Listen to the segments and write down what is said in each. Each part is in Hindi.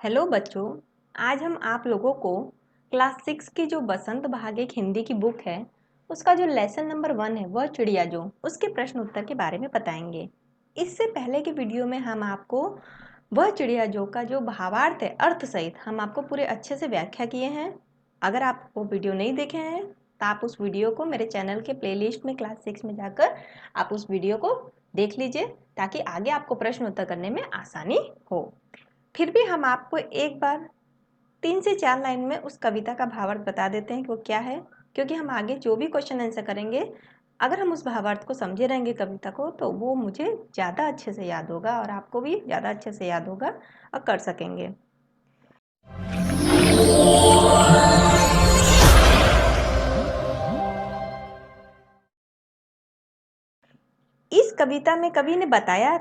हेलो बच्चों, आज हम आप लोगों को क्लास 6 की जो बसंत भाग एक हिंदी की बुक है उसका जो लेसन नंबर 1 है वह चिड़िया जो उसके प्रश्न उत्तर के बारे में बताएंगे। इससे पहले की वीडियो में हम आपको वह चिड़िया जो का जो भावार्थ है अर्थ सहित हम आपको पूरे अच्छे से व्याख्या किए हैं। अगर आप वो वीडियो नहीं देखे हैं तो आप उस वीडियो को मेरे चैनल के प्लेलिस्ट में क्लास 6 में जाकर आप उस वीडियो को देख लीजिए ताकि आगे आपको प्रश्न उत्तर करने में आसानी हो। फिर भी हम आपको एक बार 3 से 4 लाइन में उस कविता का भावार्थ बता देते हैं कि वो क्या है, क्योंकि हम आगे जो भी क्वेश्चन आंसर करेंगे अगर हम उस भावार्थ को समझे रहेंगे कविता को तो वो मुझे ज़्यादा अच्छे से याद होगा और आपको भी ज़्यादा अच्छे से याद होगा और कर सकेंगे। इस कविता में कवि ने बताया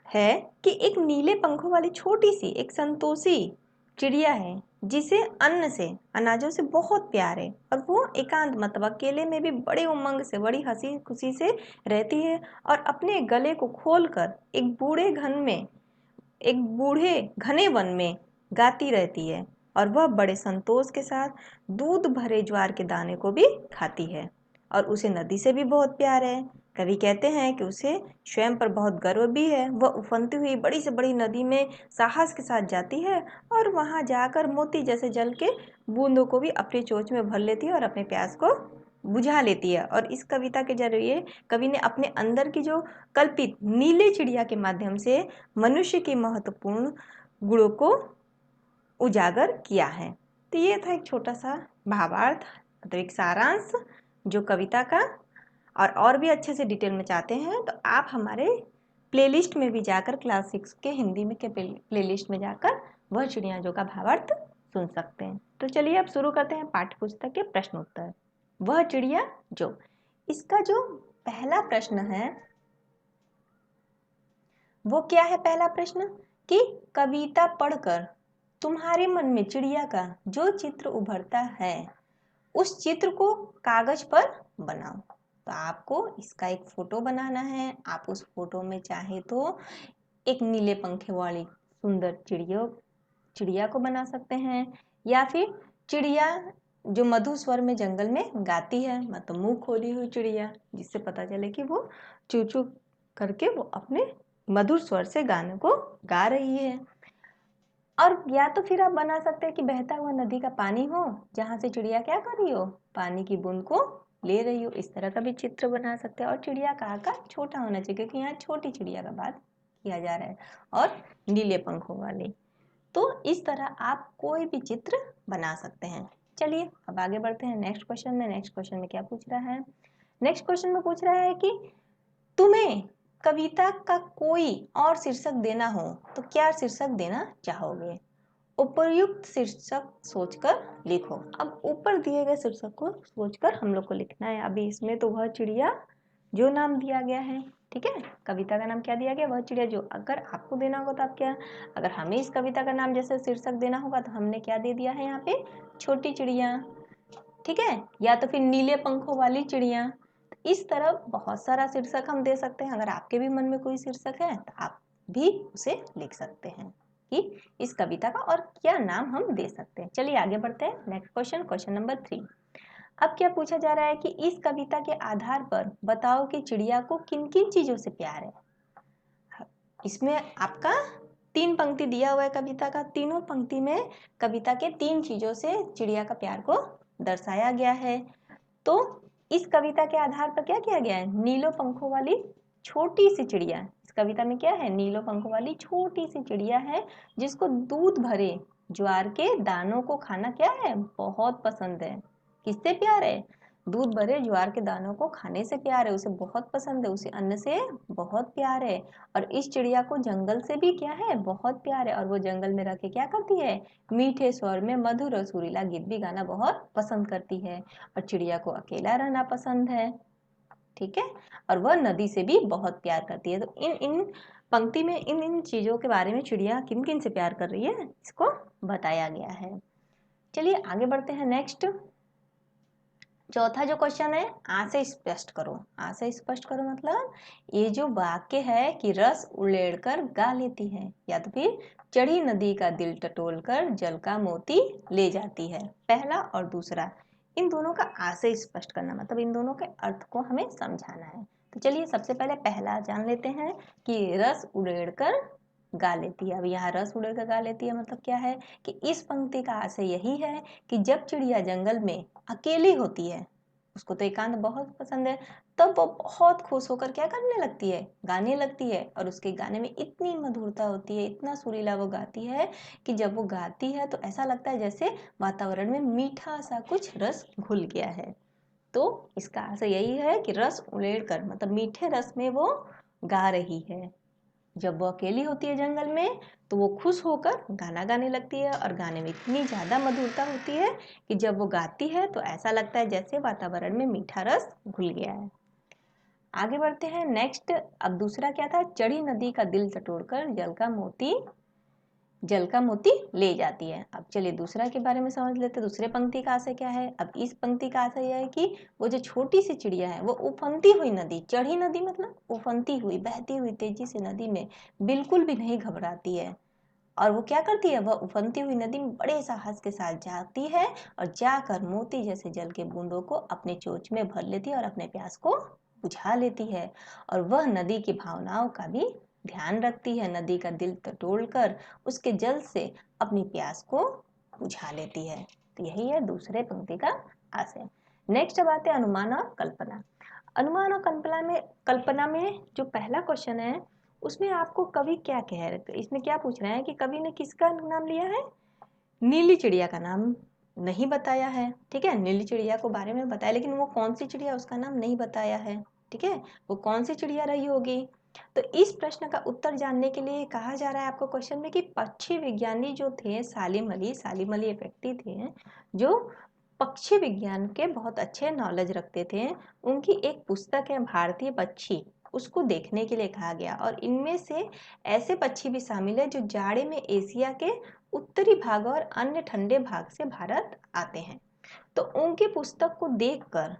है कि एक नीले पंखों वाली छोटी सी एक संतोषी चिड़िया है जिसे अन्न से अनाजों से बहुत प्यार है और वो एकांत मतलब अकेले में भी बड़े उमंग से बड़ी हंसी खुशी से रहती है और अपने गले को खोलकर एक बूढ़े घने वन में गाती रहती है और वह बड़े संतोष के साथ दूध भरे ज्वार के दाने को भी खाती है और उसे नदी से भी बहुत प्यार है। कवि कहते हैं कि उसे स्वयं पर बहुत गर्व भी है। वह उफनती हुई बड़ी से बड़ी नदी में साहस के साथ जाती है और वहां जाकर मोती जैसे जल के बूंदों को भी अपनी चोंच में भर लेती है और अपने प्यास को बुझा लेती है। और इस कविता के जरिए कवि ने अपने अंदर की जो कल्पित नीले चिड़िया के माध्यम से मनुष्य के महत्वपूर्ण गुणों को उजागर किया है। तो ये था एक छोटा सा भावार्थ मतलब एक सारांश जो कविता का। और भी अच्छे से डिटेल में चाहते हैं तो आप हमारे प्लेलिस्ट में भी जाकर क्लास 6 के हिंदी में के प्लेलिस्ट में जाकर वह चिड़िया जो का भावार्थ सुन सकते हैं। तो चलिए अब शुरू करते हैं पाठ्य पुस्तक के प्रश्न उत्तर। वह चिड़िया जो, इसका जो पहला प्रश्न है वो क्या है? पहला प्रश्न कि कविता पढ़कर तुम्हारे मन में चिड़िया का जो चित्र उभरता है उस चित्र को कागज पर बनाओ। तो आपको इसका एक फोटो बनाना है। आप उस फोटो में चाहे तो एक नीले पंखे वाली सुंदर चिड़िया को बना सकते हैं या फिर चिड़िया जो मधुर स्वर में जंगल में गाती है मतलब मुंह खोली हुई चिड़िया, जिससे पता चले कि वो चू चू करके वो अपने मधुर स्वर से गाने को गा रही है। और या तो फिर आप बना सकते हैं कि बहता हुआ नदी का पानी हो जहाँ से चिड़िया क्या कर रही हो, पानी की बूंद को ले रही हो। इस तरह का भी चित्र बना सकते हैं। और चिड़िया का आकार छोटा होना चाहिए क्योंकि यहाँ छोटी चिड़िया का बात किया जा रहा है और नीले पंखों वाली। तो इस तरह आप कोई भी चित्र बना सकते हैं। चलिए अब आगे बढ़ते हैं नेक्स्ट क्वेश्चन में। नेक्स्ट क्वेश्चन में क्या पूछ रहा है? नेक्स्ट क्वेश्चन में पूछ रहा है कि तुम्हें कविता का कोई और शीर्षक देना हो तो क्या शीर्षक देना चाहोगे? उपयुक्त शीर्षक सोचकर लिखो। अब ऊपर दिए गए शीर्षक को सोचकर हम लोग को लिखना है। अभी इसमें तो वह चिड़िया जो नाम दिया गया है, ठीक है, कविता का नाम क्या दिया गया? वह चिड़िया जो। अगर आपको देना होगा तो आप क्या, अगर हमें इस कविता का नाम जैसे शीर्षक देना होगा तो हमने क्या दे दिया है यहाँ पे? छोटी चिड़िया, ठीक है, या तो फिर नीले पंखों वाली चिड़िया। इस तरह बहुत सारा शीर्षक हम दे सकते हैं। अगर आपके भी मन में कोई शीर्षक है तो आप भी उसे लिख सकते हैं कि इस कविता का और क्या नाम हम दे सकते हैं। चलिए आगे बढ़ते हैं। Next question, question number 3। अब क्या पूछा जा रहा है कि इस कविता के आधार पर बताओ कि चिड़िया को किन किन चीजों से प्यार है। इसमें आपका 3 पंक्ति दिया हुआ है कविता का। तीनों पंक्ति में कविता के 3 चीजों से चिड़िया का प्यार को दर्शाया गया है। तो इस कविता के आधार पर क्या किया गया है? नीलो पंखों वाली छोटी सी चिड़िया। इस कविता में क्या है? नीलो पंखों वाली छोटी सी चिड़िया है जिसको दूध भरे ज्वार के दानों को खाना क्या है? बहुत पसंद है। किससे प्यार है? दूध भरे ज्वार के दानों को खाने से प्यार है, उसे बहुत पसंद है, उसे अन्न से बहुत प्यार है। और इस चिड़िया को जंगल से भी क्या है? बहुत प्यार है। और वो जंगल में रह के क्या करती है? मीठे स्वर में मधुर और सुरीला गीत भी गाना बहुत पसंद करती है। और चिड़िया को अकेला रहना पसंद है, ठीक है, और वह नदी से भी बहुत प्यार करती है। तो इन इन पंक्ति में इन इन चीजों के बारे में चिड़िया किन किन से प्यार कर रही है इसको बताया गया है। चलिए आगे बढ़ते हैं। नेक्स्ट चौथा जो क्वेश्चन है, आ से स्पष्ट करो। आ से स्पष्ट करो मतलब ये जो वाक्य है कि रस उड़ेलकर गा लेती है, या तो फिर चढ़ी नदी का दिल टटोलकर जल का मोती ले जाती है। पहला और दूसरा, इन दोनों का आ से स्पष्ट करना मतलब इन दोनों के अर्थ को हमें समझाना है। तो चलिए सबसे पहले पहला जान लेते हैं कि रस उड़ेलकर गा लेती है। अब यहाँ रस उड़ेलकर गा लेती है मतलब क्या है कि इस पंक्ति का आशय यही है कि जब चिड़िया जंगल में अकेली होती है, उसको तो एकांत बहुत पसंद है, तब वो बहुत खुश होकर क्या करने लगती है, गाने लगती है। और उसके गाने में इतनी मधुरता होती है, इतना सुरीला वो गाती है कि जब वो गाती है तो ऐसा लगता है जैसे वातावरण में मीठा सा कुछ रस घुल गया है। तो इसका आशय यही है कि रस उड़ेलकर मतलब मीठे रस में वो गा रही है। जब वो अकेली होती है जंगल में तो वो खुश होकर गाना गाने लगती है, और गाने में इतनी ज़्यादा मधुरता होती है कि जब वो गाती है तो ऐसा लगता है जैसे वातावरण में मीठा रस घुल गया है। आगे बढ़ते हैं नेक्स्ट। अब दूसरा क्या था, चढ़ी नदी का दिल टटोलकर जल का मोती ले जाती है। अब चलिए दूसरा के बारे में समझ लेते हैं, दूसरे पंक्ति का आशय क्या है। अब इस पंक्ति का आशय यह है कि वो जो छोटी सी चिड़िया है वो उफनती हुई नदी, चढ़ी नदी मतलब उफनती हुई बहती हुई तेजी से नदी में बिल्कुल भी नहीं घबराती है, और वो क्या करती है, वह उफनती हुई नदी में बड़े साहस के साथ जाती है और जाकर मोती जैसे जल के बूंदों को अपने चोंच में भर लेती है और अपने प्यास को बुझा लेती है। और वह नदी की भावनाओं का भी ध्यान रखती है, नदी का दिल टटोलकर उसके जल से अपनी प्यास को बुझा लेती है। तो यही है दूसरे पंक्ति का आशय। नेक्स्ट अब आते हैं अनुमान और कल्पना। अनुमान और कल्पना में जो पहला क्वेश्चन है उसमें आपको कवि क्या कह रहे थे, इसमें क्या पूछ रहे हैं कि कवि ने किसका नाम लिया है, नीली चिड़िया का नाम नहीं बताया है। ठीक है, नीली चिड़िया को बारे में बताया, लेकिन वो कौन सी चिड़िया उसका नाम नहीं बताया है। ठीक है, वो कौन सी चिड़िया रही होगी। तो इस प्रश्न का उत्तर जानने के लिए कहा जा रहा है आपको क्वेश्चन में कि पक्षी विज्ञानी जो थे सालिम अली एक व्यक्ति थे जो पक्षी विज्ञान के बहुत अच्छे नॉलेज रखते थे। उनकी एक पुस्तक है भारतीय पक्षी, उसको देखने के लिए कहा गया। और इनमें से ऐसे पक्षी भी शामिल है जो जाड़े में एशिया के उत्तरी भाग और अन्य ठंडे भाग से भारत आते हैं। तो उनकी पुस्तक को देखकर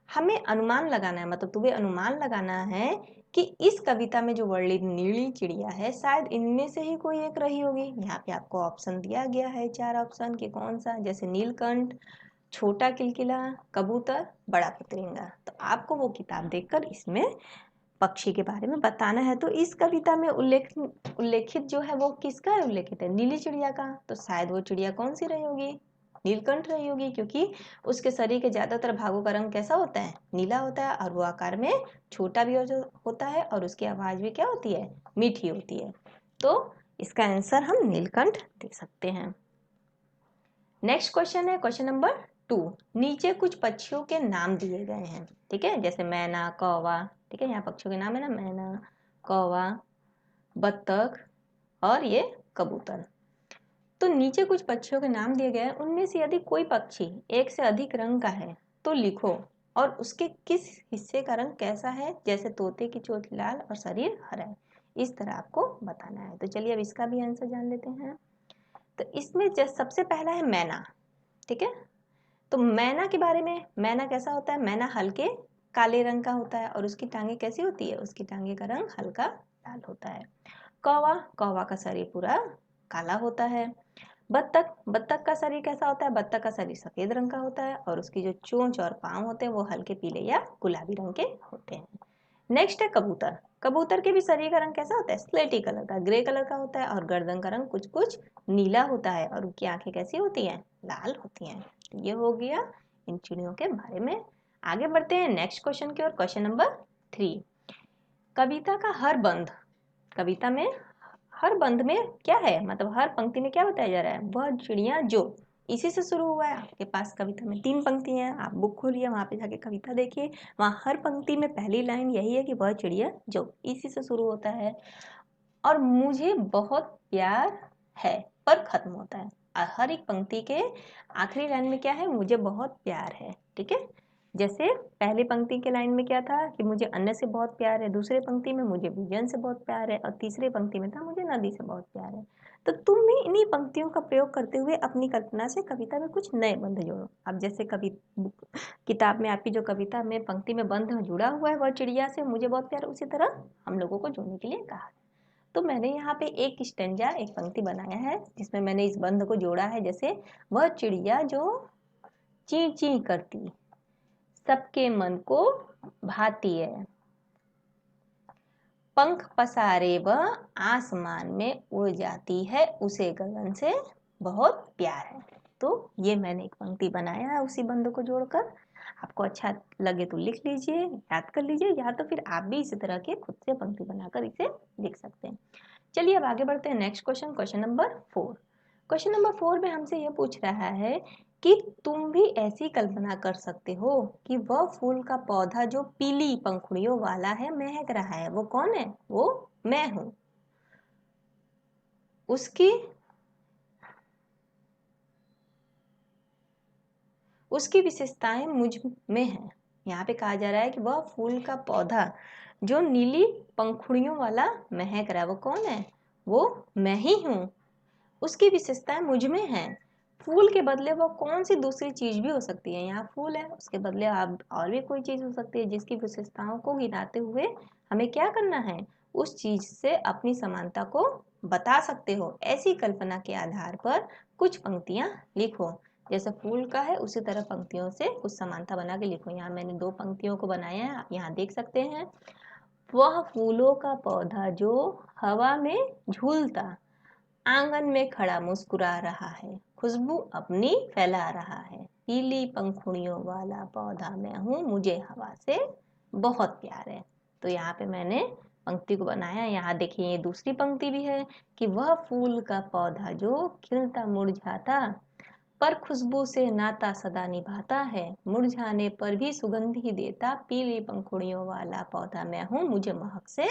हमें अनुमान लगाना है, मतलब तुम्हें अनुमान लगाना है कि इस कविता में जो वर्णित नीली चिड़िया है शायद इनमें से ही कोई एक रही होगी। यहाँ पे आपको ऑप्शन दिया गया है, 4 ऑप्शन कि कौन सा, जैसे नीलकंठ, छोटा किलकिला, कबूतर, बड़ा पतरिंगा। तो आपको वो किताब देखकर इसमें पक्षी के बारे में बताना है। तो इस कविता में उल्लेखित जो है वो किसका है उल्लेखित है, नीली चिड़िया का। तो शायद वो चिड़िया कौन सी रही होगी, नीलकंठ रही होगी, क्योंकि उसके शरीर के ज्यादातर भागों का रंग कैसा होता है, नीला होता है, और वो आकार में छोटा भी होता है, और उसकी आवाज भी क्या होती है, मीठी होती है। तो इसका आंसर हम नीलकंठ दे सकते हैं। नेक्स्ट क्वेश्चन है क्वेश्चन नंबर 2। नीचे कुछ पक्षियों के नाम दिए गए हैं। ठीक है, जैसे मैना, कौवा। ठीक है, यहाँ पक्षियों के नाम है ना, मैना, कौवा, बत्तख और ये कबूतर। तो नीचे कुछ पक्षियों के नाम दिए गए हैं, उनमें से यदि कोई पक्षी एक से अधिक रंग का है तो लिखो, और उसके किस हिस्से का रंग कैसा है, जैसे तोते की चोंच लाल और शरीर हरा है। इस तरह आपको बताना है। तो चलिए अब इसका भी आंसर जान लेते हैं। तो इसमें सबसे पहला है मैना। ठीक है, तो मैना के बारे में, मैना कैसा होता है, मैना हल्के काले रंग का होता है, और उसकी टांगे कैसी होती है, उसकी टांगे का रंग हल्का लाल होता है। कौवा, कौवा का शरीर पूरा काला होता है। बत्तख, बत्तख का शरीर कैसा होता है, बत्तख का शरीर सफेद रंग का होता है, और उसकी जो चोंच और पांव होते हैं वो हल्के पीले या गुलाबी रंग के होते हैं। नेक्स्ट है कबूतर। कबूतर के भी शरीर का रंग कैसा होता है, स्लेटी कलर का, ग्रे कलर का होता है, और गर्दन का रंग कुछ कुछ नीला होता है, और उनकी आंखें कैसी होती हैं, लाल होती हैं। तो ये हो गया इन चिड़ियों के बारे में। आगे बढ़ते हैं नेक्स्ट क्वेश्चन की ओर, क्वेश्चन नंबर 3। कविता का हर बंध, कविता में हर बंध में क्या है, मतलब हर पंक्ति में क्या बताया जा रहा है, वह चिड़िया जो, इसी से शुरू हुआ है। आपके पास कविता में 3 पंक्ति हैं, आप बुक खोलिए, वहां पे जाके कविता देखिए, वहां हर पंक्ति में पहली लाइन यही है कि वह चिड़िया जो, इसी से शुरू होता है। और मुझे बहुत प्यार है पर खत्म होता है, और हर एक पंक्ति के आखिरी लाइन में क्या है, मुझे बहुत प्यार है। ठीक है, जैसे पहली पंक्ति के लाइन में क्या था कि मुझे अन्न से बहुत प्यार है, दूसरे पंक्ति में मुझे भोजन से बहुत प्यार है, और तीसरी पंक्ति में था मुझे नदी से बहुत प्यार है। तो तुम भी इन्हीं पंक्तियों का प्रयोग करते हुए अपनी कल्पना से कविता में कुछ नए बंध जोड़ो। अब जैसे किताब में आपकी जो कविता में पंक्ति में बंध जुड़ा हुआ है वह चिड़िया से मुझे बहुत प्यार, उसी तरह हम लोगों को जोड़ने के लिए कहा। तो मैंने यहाँ पे एक स्टेंजा, एक पंक्ति बनाया है जिसमें मैंने इस बंध को जोड़ा है। जैसे वह चिड़िया जो ची ची करती, सबके मन को भाती है, पंख पसारे वह आसमान में उड़ जाती है, उसे गगन से बहुत प्यार है। तो ये मैंने एक पंक्ति बनाया है उसी बंध को जोड़कर। आपको अच्छा लगे तो लिख लीजिए, याद कर लीजिए, या तो फिर आप भी इसी तरह के खुद से पंक्ति बनाकर इसे लिख सकते हैं। चलिए अब आगे बढ़ते हैं। Next question, question number 4। Question number 4 में हमसे ये पूछ रहा है कि तुम भी ऐसी कल्पना कर सकते हो कि वह फूल का पौधा जो पीली पंखुड़ियों वाला है महक रहा है, वो कौन है? वो मैं हूं। उसकी विशेषताएं मुझ में हैं। यहाँ पे कहा जा रहा है कि वह फूल का पौधा जो नीली पंखुड़ियों वाला महक रहा है, वो कौन है? वो मैं ही हूँ। उसकी विशेषताएं मुझ में हैं। फूल के बदले वो कौन सी दूसरी चीज भी हो सकती है? यहाँ फूल है, उसके बदले आप और भी कोई चीज हो सकती है जिसकी विशेषताओं को गिनाते हुए हमें क्या करना है? उस चीज से अपनी समानता को बता सकते हो। ऐसी कल्पना के आधार पर कुछ पंक्तियां लिखो। जैसे फूल का है उसी तरह पंक्तियों से कुछ समानता बना के लिखो। यहाँ मैंने 2 पंक्तियों को बनाया है, आप यहाँ देख सकते हैं। वह फूलों का पौधा जो हवा में झूलता आंगन में खड़ा मुस्कुरा रहा है, खुशबू अपनी फैला रहा है, पीली पंखुड़ियों वाला पौधा मैं हूँ, मुझे हवा से बहुत प्यार है। तो यहाँ पे मैंने पंक्ति को बनाया। यहाँ देखिए ये दूसरी पंक्ति भी है कि वह फूल का पौधा जो खिलता मुरझाता पर खुशबू से नाता सदा निभाता है, मुरझाने पर भी सुगंध ही देता, पीली पंखुड़ियों वाला पौधा मैं हूँ, मुझे महक से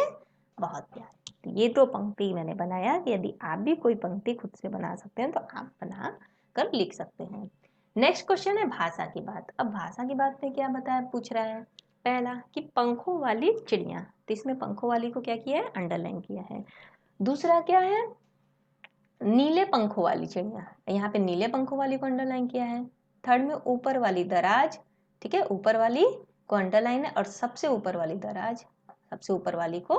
बहुत प्यार। तो ये 2 पंक्ति मैंने बनाया कि यदि आप भी कोई पंक्ति खुद से बना सकते हैं तो आप बना कर लिख सकते हैं। नेक्स्ट क्वेश्चन है भाषा की बात। अब भाषा की बात में क्या बताया, पूछ रहा है पहला कि पंखों वाली चिड़िया, तो इसमें पंखों वाली को क्या किया है? अंडरलाइन किया है। दूसरा क्या है? नीले पंखों वाली चिड़िया, यहाँ पे नीले पंखों वाली को अंडरलाइन किया है। थर्ड में ऊपर वाली दराज, ठीक है, ऊपर वाली को अंडरलाइन है, और सबसे ऊपर वाली दराज, सबसे ऊपर वाली को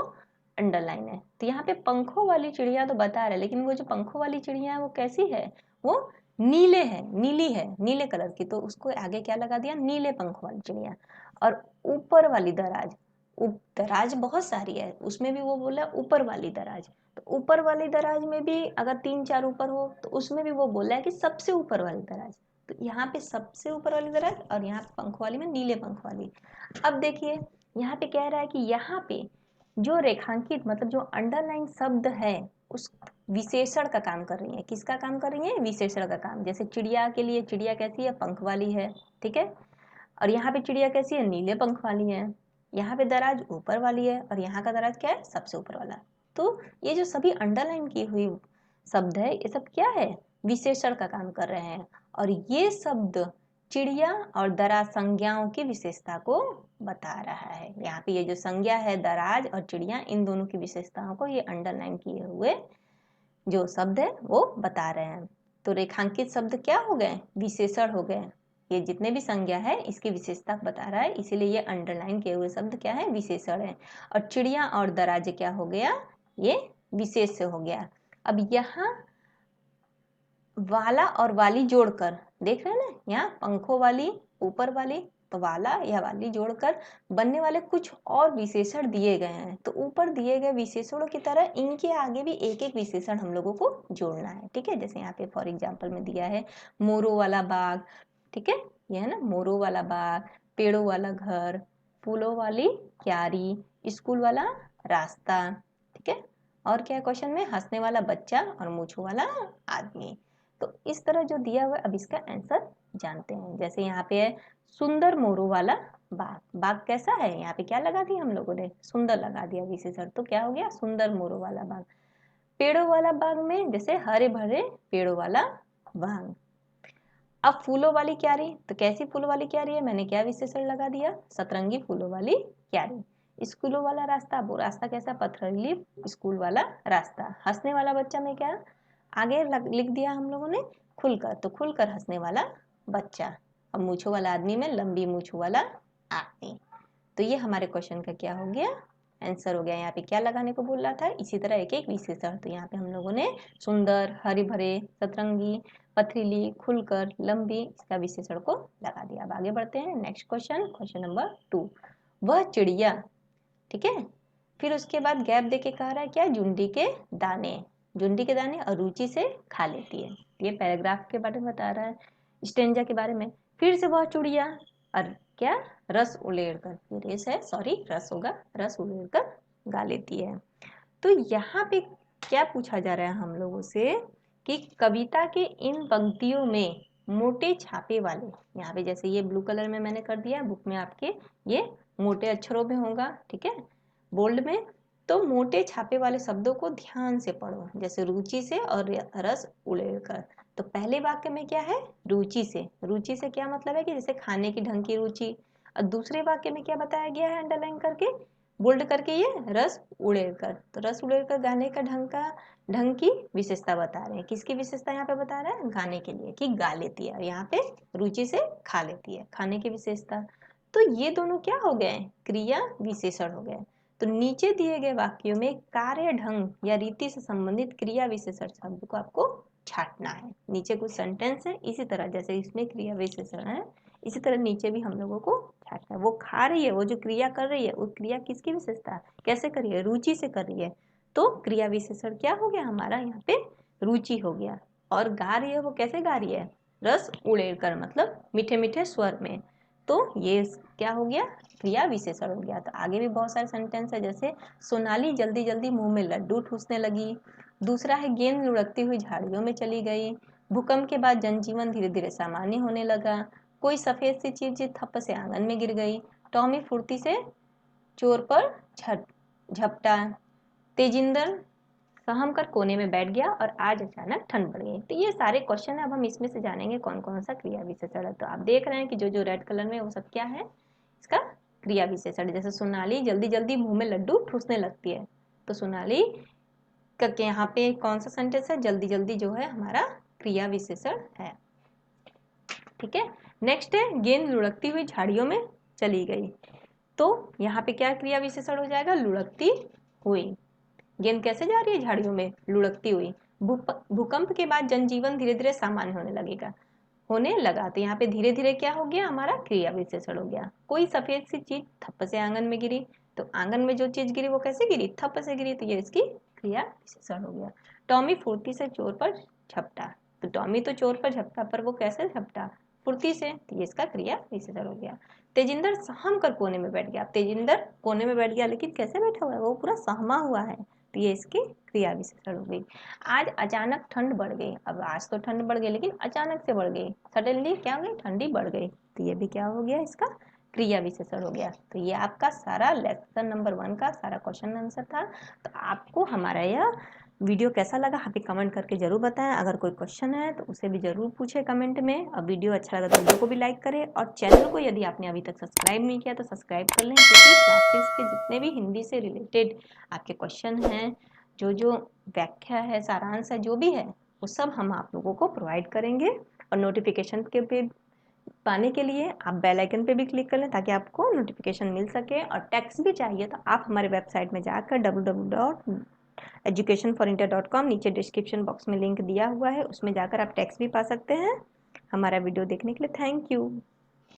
अंडरलाइन है। तो यहाँ पे पंखों वाली चिड़िया तो बता रहे, लेकिन वो जो पंखों वाली चिड़िया है वो कैसी है? वो नीले है, नीली है, नीले कलर की, तो उसको आगे क्या लगा दिया? नीले पंखों वाली चिड़िया। और ऊपर वाली दराज, दराज बहुत सारी है, उसमें भी वो बोला ऊपर वाली दराज। तो ऊपर वाली दराज में भी अगर 3-4 ऊपर हो तो उसमें भी वो बोला है कि सबसे ऊपर वाली दराज। तो यहाँ पे सबसे ऊपर वाली दराज और यहाँ पंख वाली में नीले पंख वाली। अब देखिए यहाँ पे कह रहा है कि यहाँ पे जो रेखांकित मतलब जो अंडरलाइन शब्द है उस विशेषण का काम कर रही है। किसका काम कर रही है? विशेषण का काम। जैसे चिड़िया के लिए चिड़िया कैसी है? पंख वाली है, ठीक है। और यहाँ पे चिड़िया कैसी है? नीले पंख वाली है। यहाँ पे दराज ऊपर वाली है और यहाँ का दराज क्या है? सबसे ऊपर वाला। तो ये जो सभी अंडरलाइन की हुई शब्द है ये सब क्या है? विशेषण का काम कर रहे हैं। और ये शब्द चिड़िया और दराज संज्ञाओं की विशेषता को बता रहा है। यहाँ पे ये जो संज्ञा है दराज और चिड़िया, इन दोनों की विशेषताओं को ये अंडरलाइन किए हुए जो शब्द है वो बता रहे हैं। तो रेखांकित शब्द क्या हो गए? विशेषण हो गए। ये जितने भी संज्ञा है इसकी विशेषता बता रहा है, इसीलिए ये अंडरलाइन किए हुए शब्द क्या है? विशेषण है। और चिड़िया और दराज क्या हो गया? ये विशेष हो गया। अब यहाँ वाला और वाली जोड़कर देख रहे हैं ना, यहाँ पंखों वाली, ऊपर वाली, तो वाला या वाली जोड़कर बनने वाले कुछ और विशेषण दिए गए हैं। तो ऊपर दिए गए विशेषणों की तरह इनके आगे भी एक एक विशेषण हम लोगों को जोड़ना है, ठीक है। जैसे यहाँ पे फॉर एग्जाम्पल में दिया है मोरों वाला बाग, ठीक है, ये है ना मोरों वाला बाग, पेड़ों वाला घर, फूलों वाली क्यारी, स्कूल वाला रास्ता, ठीक है। और क्या क्वेश्चन में? हंसने वाला बच्चा और मूंछों वाला आदमी। तो इस तरह जो दिया हुआ है, अब इसका आंसर जानते हैं। जैसे यहाँ पे है सुंदर मोरों वाला बाग, बाग कैसा है? यहाँ पे क्या लगा दिया हम लोगों ने? सुंदर लगा दिया विशेषण, तो क्या हो गया? सुंदर मोरों वाला बाग। पेड़ों वाला बाग में जैसे हरे भरे पेड़ों वाला बाग। अब फूलों वाली क्यारी, तो कैसी फूलों वाली क्यारी है? मैंने क्या विशेषण लगा दिया? सतरंगी फूलों वाली क्यारी। स्कूलों वाला रास्ता, वो रास्ता कैसा? पथरीली स्कूल वाला रास्ता। हंसने वाला बच्चा में क्या? आगे लिख दिया हम लोगों ने खुलकर, तो खुलकर हंसने वाला बच्चा। अब मूछों वाला आदमी में लंबी मूछों वाला आदमी। तो ये हमारे क्वेश्चन का क्या हो गया, आंसर हो गया। यहाँ पे क्या लगाने को बोल रहा था, इसी तरह एक एक विशेषण। तो यहाँ पे हम लोगों ने सुंदर, हरे भरे, सतरंगी, पथरीली, खुलकर, लंबी, इसका विशेषण को लगा दिया। अब आगे बढ़ते हैं नेक्स्ट क्वेश्चन, क्वेश्चन नंबर 2। वह चिड़िया, ठीक है, फिर उसके बाद गैप देके कह रहा है क्या, जुंडी के दाने, जुंडी के दाने अरुचि से खा लेती है। ये पैराग्राफ के बारे में बता रहा है, स्टेंजा के बारे में। फिर से वह चिड़िया और क्या, रस उड़ेलकर, ये रेस है सॉरी, रस होगा, रस उड़ेलकर गा लेती है। तो यहाँ पे क्या पूछा जा रहा है हम लोगों से कि कविता के इन पंक्तियों में मोटे छापे वाले, यहाँ पे जैसे ये ब्लू कलर में मैंने कर दिया, बुक में आपके ये मोटे अक्षरों में होगा, ठीक है, बोल्ड में। तो मोटे छापे वाले शब्दों को ध्यान से पढ़ो, जैसे रुचि से और रस उड़ेलकर। तो पहले वाक्य में क्या है, रुचि से, रुचि से क्या मतलब है कि जैसे खाने की ढंग की रुचि। और दूसरे वाक्य में क्या बताया गया है, अंडरलाइन करके बोल्ड करके, ये रस उड़ेलकर। तो रस उड़ेलकर गाने का ढंग की विशेषता बता रहे हैं। किसकी विशेषता यहाँ पे बता रहा है, गाने के लिए, कि गा लेती है, और यहाँ पे रुचि से खा लेती है, खाने की विशेषता। तो ये दोनों क्या हो गए, क्रिया विशेषण हो गए। तो नीचे दिए गए वाक्यों में कार्य ढंग या रीति से संबंधित क्रिया विशेषण शब्द को आपको छांटना है। नीचे कुछ सेंटेंस है, इसी तरह जैसे इसमें क्रिया विशेषण है, इसी तरह नीचे भी हम लोगों को छांटना है। वो खा रही है, वो जो क्रिया कर रही है, वो क्रिया किसकी विशेषता, कैसे कर रही है, रुचि से कर रही है। तो क्रिया विशेषण क्या हो गया हमारा, यहाँ पे रुचि हो गया। और गा रही है, वो कैसे गा रही है, रस उड़ेलकर, मतलब मीठे मीठे स्वर में। तो ये क्या हो गया, क्रिया विशेषण हो गया। तो आगे भी बहुत सारे सेंटेंस है, जैसे सोनाली जल्दी जल्दी मुंह में लड्डू ठूसने लगी। दूसरा है गेंद लुढ़कती हुई झाड़ियों में चली गई। भूकंप के बाद जनजीवन धीरे धीरे सामान्य होने लगा। कोई सफेद सी चीज थप से आंगन में गिर गई। टॉमी फुर्ती से चोर पर झपटा। तेजिंदर सहम कर कोने में बैठ गया और आज अचानक ठंड बढ़ गई। तो ये सारे क्वेश्चन है, अब हम इसमें से जानेंगे कौन कौन सा क्रिया विशेषण है। तो आप देख रहे हैं कि जो जो रेड कलर में वो सब क्या है, इसका क्रिया विशेषण। जैसे सोनाली जल्दी जल्दी मुंह में लड्डू ठूसने लगती है, तो सोनाली का यहाँ पे कौन सा सेंटेंस है, जल्दी जल्दी जो है हमारा क्रिया विशेषण है, ठीक है। नेक्स्ट है गेंद लुढ़कती हुई झाड़ियों में चली गई। तो यहाँ पे क्या क्रिया विशेषण हो जाएगा, लुढ़कती हुई। गेंद कैसे जा रही है झाड़ियों में, लुढ़कती हुई। भूकंप के बाद जनजीवन धीरे धीरे सामान्य होने लगा। तो यहाँ पे धीरे धीरे क्या हो गया, हमारा क्रिया विशेषण हो गया। कोई सफेद सी चीज थप्प से आंगन में गिरी। तो आंगन में जो चीज गिरी वो कैसे गिरी, थप्प से गिरी। तो ये इसकी क्रिया विशेषण हो गया। टॉमी फुर्ती से चोर पर झपटा। तो टॉमी तो चोर पर झपटा, पर वो कैसे झपटा, फुर्ती से। तो ये इसका क्रिया विशेषण हो गया। तेजिंदर सहम कर कोने में बैठ गया। तेजिंदर कोने में बैठ गया, लेकिन कैसे बैठा हुआ है, वो पूरा सहमा हुआ है। तो ये इसकी क्रिया विशेषण हो गई। आज अचानक ठंड बढ़ गई। अब आज तो ठंड बढ़ गई, लेकिन अचानक से बढ़ गई, सडनली क्या हो गई, ठंडी बढ़ गई। तो ये भी क्या हो गया, इसका क्रिया विशेषण हो गया। तो ये आपका सारा लेसन नंबर 1 का सारा क्वेश्चन आंसर था। तो आपको हमारा यह वीडियो कैसा लगा, आप कमेंट करके जरूर बताएं। अगर कोई क्वेश्चन है तो उसे भी जरूर पूछे कमेंट में। और वीडियो अच्छा लगा तो वीडियो को भी लाइक करें, और चैनल को यदि आपने अभी तक सब्सक्राइब नहीं किया तो सब्सक्राइब कर लें, क्योंकि क्लासेस के जितने भी हिंदी से रिलेटेड आपके क्वेश्चन हैं, जो जो व्याख्या है, सारांश है, जो भी है, वो सब हम आप लोगों को प्रोवाइड करेंगे। और नोटिफिकेशन के पे पाने के लिए आप बेल आइकन पे भी क्लिक कर लें, ताकि आपको नोटिफिकेशन मिल सके। और टेक्स्ट भी चाहिए तो आप हमारे वेबसाइट में जाकर www.educationforindia.com, नीचे डिस्क्रिप्शन बॉक्स में लिंक दिया हुआ है, उसमें जाकर आप टेक्स्ट भी पा सकते हैं। हमारा वीडियो देखने के लिए थैंक यू।